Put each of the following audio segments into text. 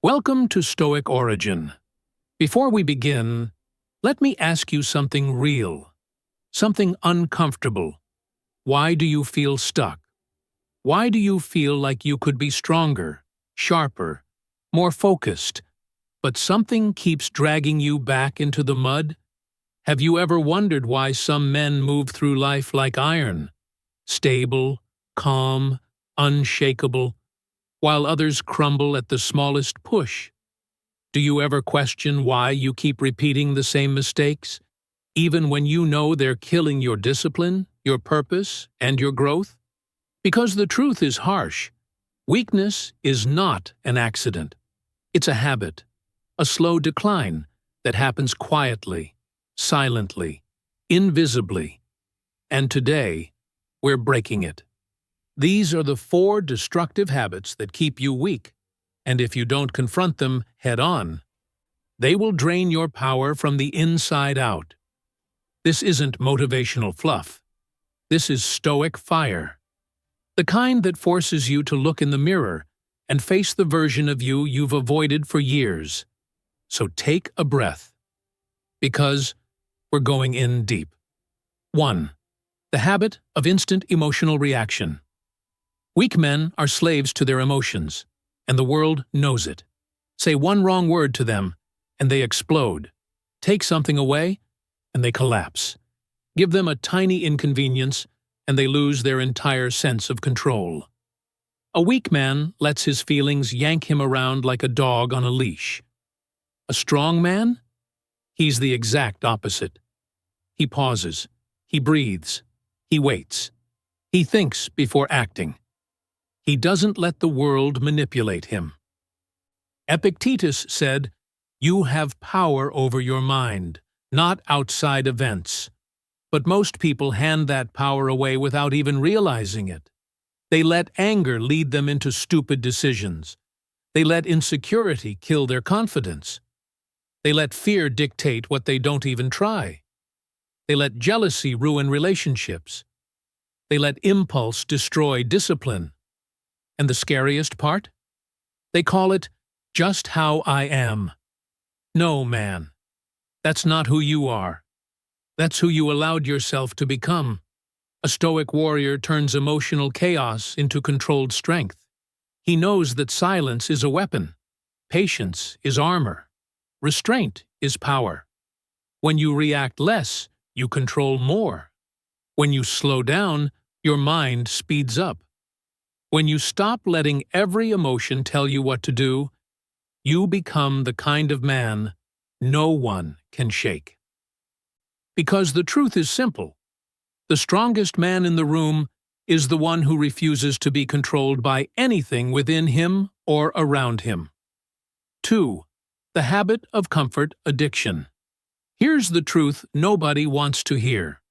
Welcome to Stoic Origin. Before we begin, let me ask you something real, something uncomfortable. Why do you feel stuck? Why do you feel like you could be stronger, sharper, more focused, but something keeps dragging you back into the mud? Have you ever wondered why some men move through life like iron, stable, calm, unshakable, while others crumble at the smallest push? Do you ever question why you keep repeating the same mistakes, even when you know they're killing your discipline, your purpose, and your growth? Because the truth is harsh. Weakness is not an accident. It's a habit, a slow decline that happens quietly, silently, invisibly. And today, we're breaking it. These are the 4 destructive habits that keep you weak, and if you don't confront them head-on, they will drain your power from the inside out. This isn't motivational fluff. This is Stoic fire. The kind that forces you to look in the mirror and face the version of you you've avoided for years. So take a breath, because we're going in deep. 1. The habit of instant emotional reaction. Weak men are slaves to their emotions, and the world knows it. Say one wrong word to them, and they explode. Take something away, and they collapse. Give them a tiny inconvenience, and they lose their entire sense of control. A weak man lets his feelings yank him around like a dog on a leash. A strong man? He's the exact opposite. He pauses. He breathes. He waits. He thinks before acting. He doesn't let the world manipulate him. Epictetus said, "You have power over your mind, not outside events." But most people hand that power away without even realizing it. They let anger lead them into stupid decisions. They let insecurity kill their confidence. They let fear dictate what they don't even try. They let jealousy ruin relationships. They let impulse destroy discipline. And the scariest part? They call it just how I am. No, man. That's not who you are. That's who you allowed yourself to become. A Stoic warrior turns emotional chaos into controlled strength. He knows that silence is a weapon. Patience is armor. Restraint is power. When you react less, you control more. When you slow down, your mind speeds up. When you stop letting every emotion tell you what to do, you become the kind of man no one can shake. Because the truth is simple. The strongest man in the room is the one who refuses to be controlled by anything within him or around him. 2. The habit of comfort addiction. Here's the truth nobody wants to hear.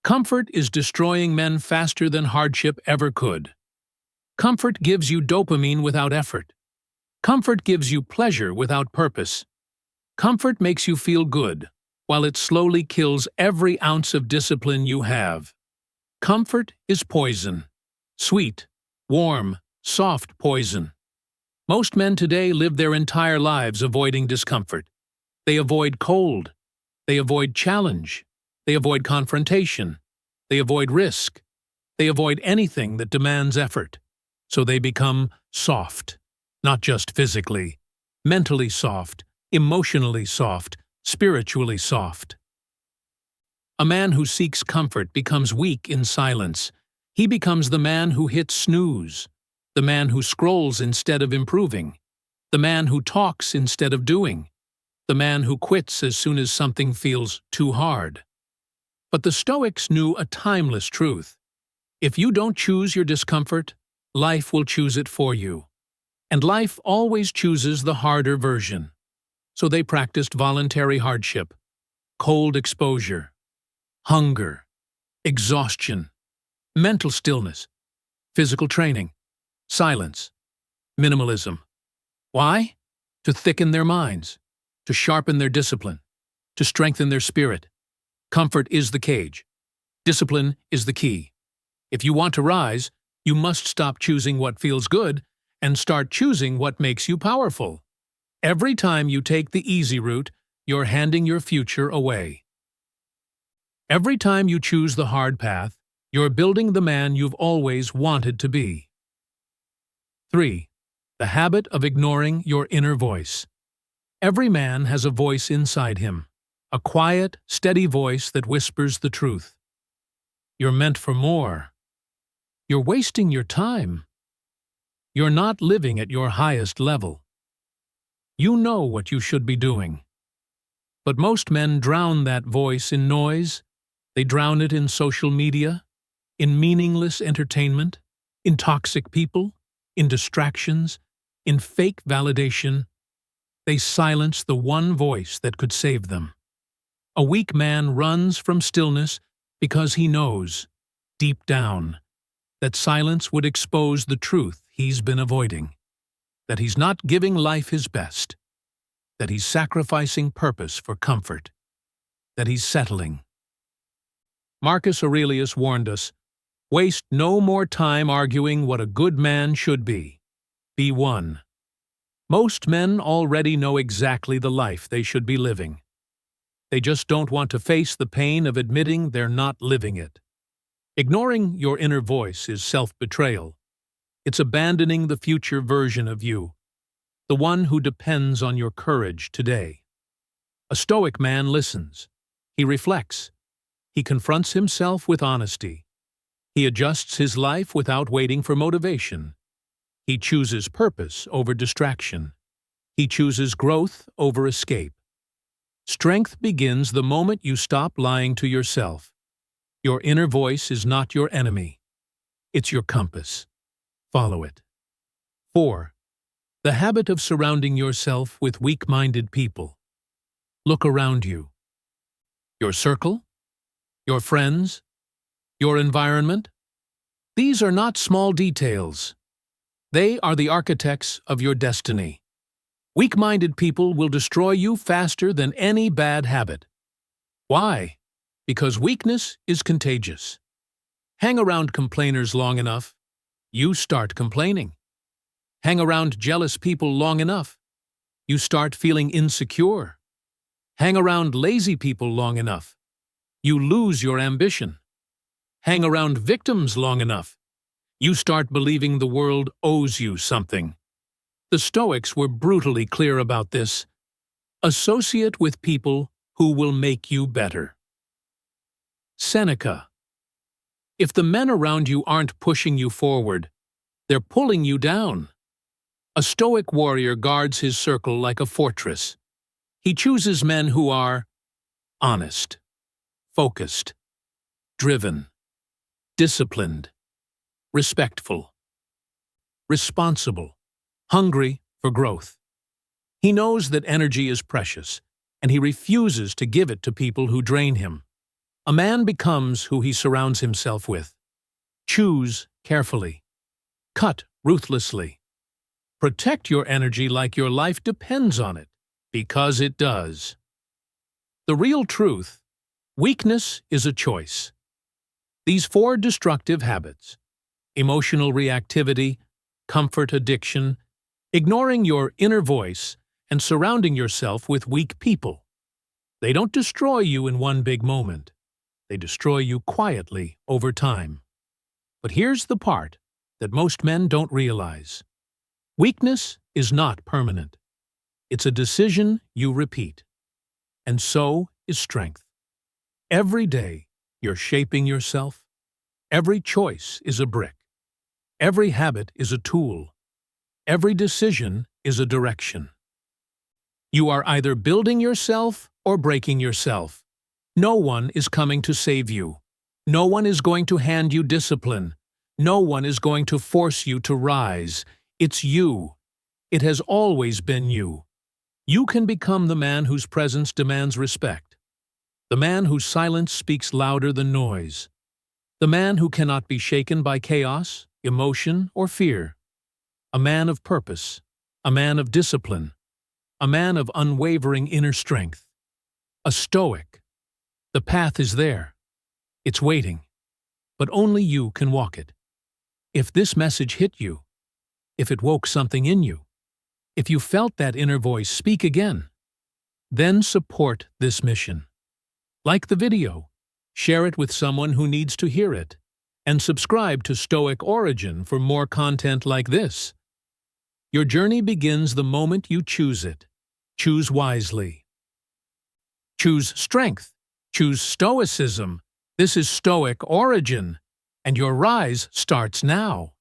Comfort is destroying men faster than hardship ever could. Comfort gives you dopamine without effort. Comfort gives you pleasure without purpose. Comfort makes you feel good, while it slowly kills every ounce of discipline you have. Comfort is poison. Sweet, warm, soft poison. Most men today live their entire lives avoiding discomfort. They avoid cold. They avoid challenge. They avoid confrontation. They avoid risk. They avoid anything that demands effort. So they become soft, not just physically, mentally soft, emotionally soft, spiritually soft. A man who seeks comfort becomes weak in silence. He becomes the man who hits snooze, the man who scrolls instead of improving, the man who talks instead of doing, the man who quits as soon as something feels too hard. But the Stoics knew a timeless truth. If you don't choose your discomfort, life will choose it for you. And life always chooses the harder version. So they practiced voluntary hardship, cold exposure, hunger, exhaustion, mental stillness, physical training, silence, minimalism. Why? To thicken their minds, to sharpen their discipline, to strengthen their spirit. Comfort is the cage. Discipline is the key. If you want to rise, you must stop choosing what feels good and start choosing what makes you powerful. Every time you take the easy route, you're handing your future away. Every time you choose the hard path, you're building the man you've always wanted to be. 3. The habit of ignoring your inner voice. Every man has a voice inside him, a quiet, steady voice that whispers the truth. You're meant for more. You're wasting your time. You're not living at your highest level. You know what you should be doing. But most men drown that voice in noise. They drown it in social media, in meaningless entertainment, in toxic people, in distractions, in fake validation. They silence the one voice that could save them. A weak man runs from stillness because he knows, deep down, that silence would expose the truth he's been avoiding, that he's not giving life his best, that he's sacrificing purpose for comfort, that he's settling. Marcus Aurelius warned us, "Waste no more time arguing what a good man should be. Be one." Most men already know exactly the life they should be living. They just don't want to face the pain of admitting they're not living it. Ignoring your inner voice is self-betrayal. It's abandoning the future version of you, the one who depends on your courage today. A Stoic man listens. He reflects. He confronts himself with honesty. He adjusts his life without waiting for motivation. He chooses purpose over distraction. He chooses growth over escape. Strength begins the moment you stop lying to yourself. Your inner voice is not your enemy. It's your compass. Follow it. 4. The habit of surrounding yourself with weak-minded people. Look around you. Your circle? Your friends? Your environment? These are not small details. They are the architects of your destiny. Weak-minded people will destroy you faster than any bad habit. Why? Because weakness is contagious. Hang around complainers long enough, you start complaining. Hang around jealous people long enough, you start feeling insecure. Hang around lazy people long enough, you lose your ambition. Hang around victims long enough, you start believing the world owes you something. The Stoics were brutally clear about this. Associate with people who will make you better. Seneca. If the men around you aren't pushing you forward, they're pulling you down. A Stoic warrior guards his circle like a fortress. He chooses men who are honest, focused, driven, disciplined, respectful, responsible, hungry for growth. He knows that energy is precious, and he refuses to give it to people who drain him. A man becomes who he surrounds himself with. Choose carefully. Cut ruthlessly. Protect your energy like your life depends on it, because it does. The real truth: weakness is a choice. These 4 destructive habits: emotional reactivity, comfort addiction, ignoring your inner voice, and surrounding yourself with weak people. They don't destroy you in one big moment. They destroy you quietly over time. But here's the part that most men don't realize. Weakness is not permanent. It's a decision you repeat. And so is strength. Every day, you're shaping yourself. Every choice is a brick. Every habit is a tool. Every decision is a direction. You are either building yourself or breaking yourself. No one is coming to save you. No one is going to hand you discipline. No one is going to force you to rise. It's you. It has always been you. You can become the man whose presence demands respect. The man whose silence speaks louder than noise. The man who cannot be shaken by chaos, emotion, or fear. A man of purpose. A man of discipline. A man of unwavering inner strength. A Stoic. The path is there. It's waiting. But only you can walk it. If this message hit you, if it woke something in you, If you felt that inner voice, speak again. Then support this mission. Like the video, share it with someone who needs to hear it, and subscribe to Stoic Origin for more content like this. Your journey begins the moment you choose it. Choose wisely. Choose strength. Choose Stoicism. This is Stoic Origin, and your rise starts now.